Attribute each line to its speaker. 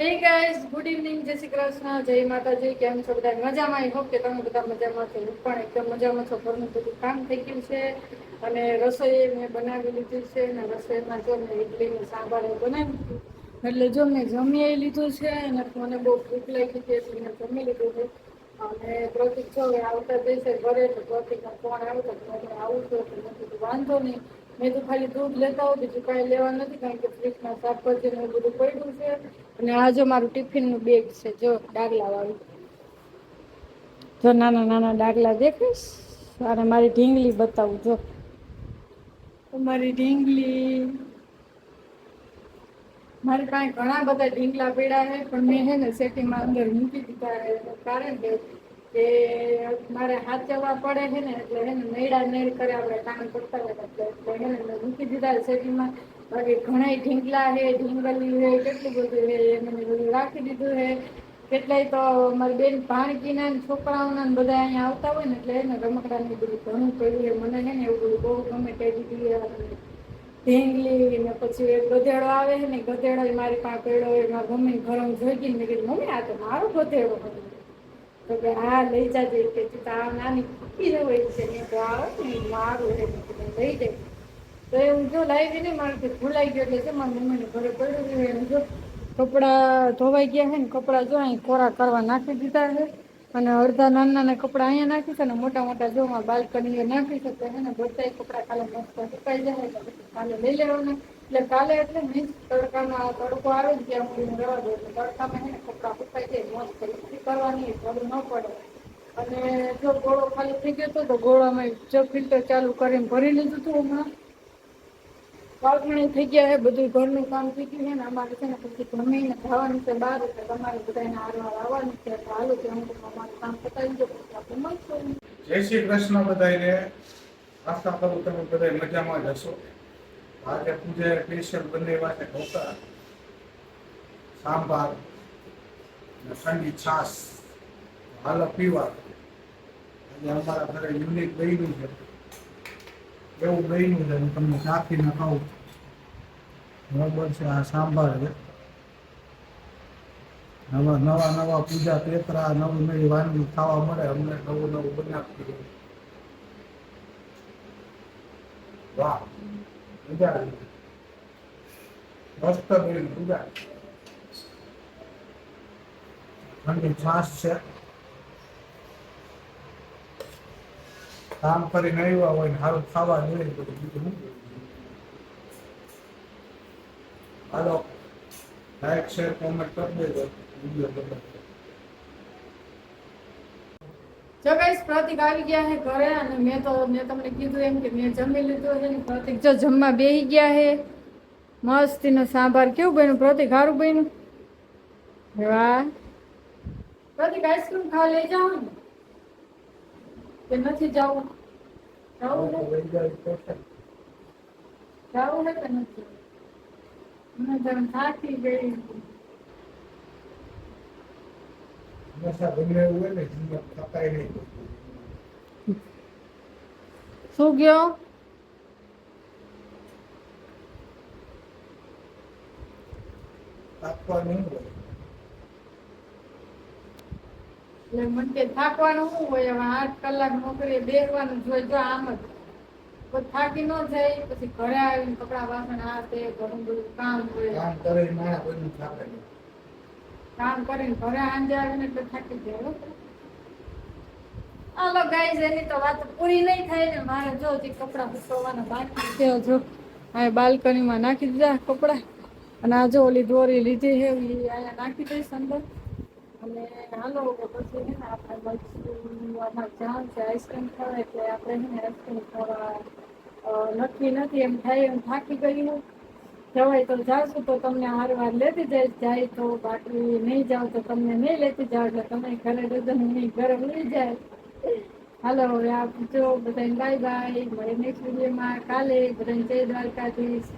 Speaker 1: હે guys, good evening, જય શ્રી કૃષ્ણ, જય માતાજી. કેમ છો બધા? મજામાં? આઈ હોપ કે તમે બધા મજામાં છો. હું પણ એકદમ મજામાં છું. ઘરનું બધું કામ થઈ ગયું છે અને રસોઈ મેં બનાવી લીધી છે અને રસોઈમાં જો મેં ઇડલીનું સાંભાર બનાવી દીધું. એટલે જો મેં જમી લીધું છે અને મને બહુ ભૂખ લાગી છે એટલે મેં જમી લીધું છે. અને પ્રતિક જો આવતા જશે ઘરે તો પ્રતિકનો ફોન આવ્યો તો આવું છું એટલે મેં કીધું વાંધો નહીં. મેં તો ખાલી દૂધ લેતા આવું, બીજું કાંઈ લેવા નથી, કારણ કે ફ્રીજમાં શાકભાજી ને એવું બધું પડ્યું છે. અને આ જો મારું ટિફિનનું બેગ છે, જો ડાગલા વાળું, જો નાના નાના ડાગલા દેખાઈશ. અને મારી ઢીંગલી બતાવું, જો મારી ઢીંગલી. મારી પાસે ઘણા બધા ઢીંગલા પડ્યા છે, પણ મેં હે ને સેટીમાં અંદર મૂકી દીધા છે. કારણ કે મારે હાચવવા પડે છે ને, એટલે હે ને નૈડા નૈડ કરે આપણે કામ કરતા હોય એટલે હે ને મેં મૂકી દીધા સેટીમાં. બાકી ઘણા ઢીંગલા છે, ઢીંગલી છે, કેટલું બધું છે એ મને બધું રાખી દીધું છે. કેટલાય તો મારી બેન ભાણકીના છોકરાઓના બધા અહીંયા આવતા હોય ને, એટલે એને રમકડાને બધું ઘણું પડ્યું. મને છે ને એવું બધું બહુ ગમે, ટેડી ઢીંગલી ને પછી એક ગધેડો આવે છે ને, ગધેડો મારી પાસે પડ્યો હોય. મારા મમ્મી ઘર જોઈ ગઈ ને કીધું, મમ્મી આ તો મારો ગધેડો હતો. તો કે હા લઈ જાજે, કે તું આ નાની કૂકી જ હોય છે ને, તો આવે ને મારું લઈ જાય. તો એ હું જો લાવી ને મારાથી ભૂલાઈ ગયો એટલે છે મારા મમ્મીને ઘરે પડ્યું એમ. જો કપડાં ધોવાઈ ગયા છે ને, કપડાં જો અહીં કોરા કરવા નાખી દીધા છે. અને અડધા નાના નાના કપડા અહીંયા નાખી છે ને મોટા મોટા જો બાલ્કનીએ નાખી છે. તો એને બધા કપડા કાલે મસ્ત સુકાઈ જાય એટલે કાલે લઈ લેવાના. એટલે કાલે એટલે મીન્સ તડકામાં તડકો આવે ને ત્યાં હું રહેવા દઉં. તડકામાં છે ને કપડા સુકાઈ જાય મસ્ત, ઇસ્ત્રી કરવાની જરૂર ન પડે. અને જો ગોળો ખાલી થઈ ગયો હતો તો ગોળામાં જો ફિલ્ટર ચાલુ કરીને ભરી લીધું હતું હમણાં. વાળગણી થઈ ગયા છે, બધું ઘરનું કામ થઈ ગયું છે ને. અમારે છે ને પછી જમીને જવાનું છે બહાર, એટલે તમારે બધાને હારવાર આવવાનું છે. તો હાલો કે હું અમારું કામ પતાવી દો પછી આપણે મળશું.
Speaker 2: જય શ્રી કૃષ્ણ બધાને. આશા કરું તમે બધા મજામાં જ હશો. આજે પૂજે સ્પેશિયલ બનાવ્યા છે ઢોકળા, સાંભાર અને ઠંડી છાશ. હાલો પીવા. આજે અમારા ઘરે યુનિક બન્યું છે, એવું બન્યું છે હું તમને ચાખીને ખાઉં. બરાબર છે, આ સાંભાર છે. નવા નવા નવા પૂજા પેતરા નવી નવી વાનગી ખાવા મળે, અમને નવું નવું બનાવતી. વાહ, મજા આવી. મસ્ત બની પૂજા. ઠંડી છાશ છે. કામ કરીને આવ્યા હોય ને સારું ખાવા જોઈએ બધું બીજું. હાલો, લાઈક શેર કોમેન્ટ કરી દેજો વિડીયો ગમે.
Speaker 1: જો ગાઈસ, પ્રતિક આવી ગયા છે ઘરે અને મેં તમને કીધું એમ કે મેં જમી લીધું છે ને. પ્રતિક જો જમવા બેસી ગયા છે. મસ્તીનો સાંભાર કેવું બન્યું પ્રતિક? સારું બન્યું? વાહ પ્રતિક, આઈસ્ક્રીમ ખાવા લઈ જાઓ ને કે નથી જવું? જવું ને કે નથી? મને જેમ થાકી ગઈ.
Speaker 2: હંમેશા ગમે એવું હોય ને જીવન થકાય નહીં.
Speaker 1: શું ગયો?
Speaker 2: થાકવા નહીં હોય.
Speaker 1: એટલે મને કે થાકવાનું શું હોય? હવે 8 કલાક નોકરીએ બેસવાનું જ હોય. જો આમ જ થાકી ન જાય. પછી ઘરે આવીને કપડા વાસણ આ તે ઘણું બધું કામ હોય.
Speaker 2: કામ કરે માણસ બધું થાકે નહીં.
Speaker 1: કામ કરીને ઘરે સાંજે આવીને એટલે થાકી જાય. હાલો ગાઈઝ, એની તો વાત પૂરી નહીં થાય ને. મારે જો હજી કપડાં સુકવવાના બાકી છે. જો આ બાલ્કનીમાં નાખી દીધા કપડાં. અને આ જો ઓલી દોરી લીધી છે એ અહીંયા નાખી દઈશ અંદર. અને હાલો પછી છે ને આપણે મળશું. અમારે જવાનું છે આઈસ્ક્રીમ ખાવા, એટલે આપણે છે ને આઈસ્ક્રીમ ખાવા નક્કી નથી. એમ થાય એમ થાકી ગઈ હું. જવાય તો જાશું તો તમને હારવાર લેતી જાય તો, બાકી નહીં જાવ તો તમને નહીં લેતી જાવ. એટલે તમે ઘરે ડઝન નહીં ઘરે ઉડી જાય. હાલો હવે આપજો બધાને બાય બાય. મળે નેક્સ્ટ વિડીયોમાં કાલે. બધાને જય દ્વારકાધીશ.